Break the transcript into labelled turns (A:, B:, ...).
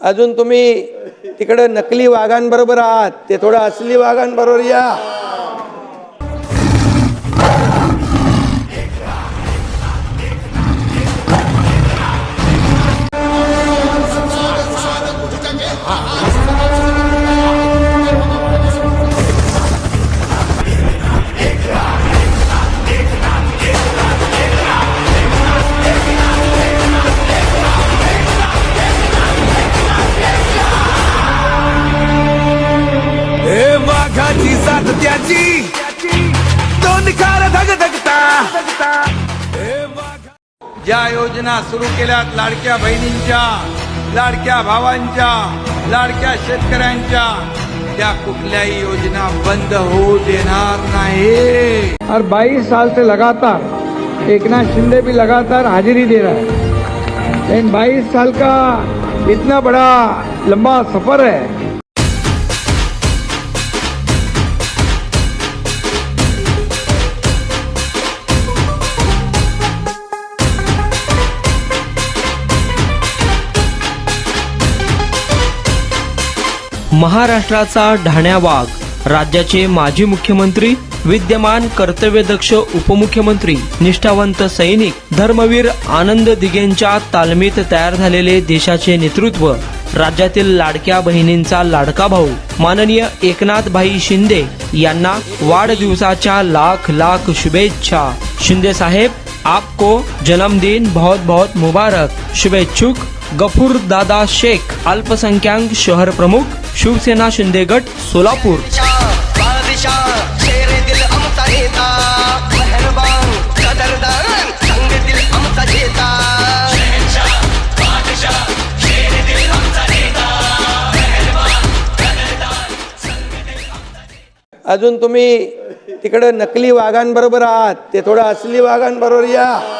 A: अजून तुम्ही तिकडे नकली वाघांबरोबर आहात, ते थोडं असली वाघांबरोबर या.
B: वाघाची साथ त्याची दोन खार धगधगता.
A: ज्या योजना सुरू केल्यात लाडक्या बहिणींच्या, लाडक्या भावांच्या, लाडक्या शेतकऱ्यांच्या, त्या कुठल्याही योजना बंद होऊ देणार नाही. और 22 साल से लगातार एकनाथ शिंदे भी लगातार हाजिरी दे रहा है. लेकिन 22 साल का इतना बड़ा लंबा सफर है.
C: महाराष्ट्राचा ढाण्या वाघ, राज्याचे माजी मुख्यमंत्री, विद्यमान कर्तव्यदक्ष उपमुख्यमंत्री, निष्ठावंत सैनिक, धर्मवीर आनंद दिघेंच्या तालमीत तयार झालेले देशाचे नेतृत्व, राज्यातील लाडक्या बहिणींचा लाडका भाऊ माननीय एकनाथभाई शिंदे यांना वाढदिवसाच्या लाख लाख शुभेच्छा. शिंदे साहेब, आपको जन्मदिन बहुत बहुत मुबारक. शुभेच्छुक गफूर दादा शेख, अल्पसंख्याक शहर प्रमुख, शिवसेना शिंदे गट, सोलापूर.
A: अजून तुम्ही तिकडे नकली वाघांबरोबर आहात, ते थोडं असली वाघांबरोबर या.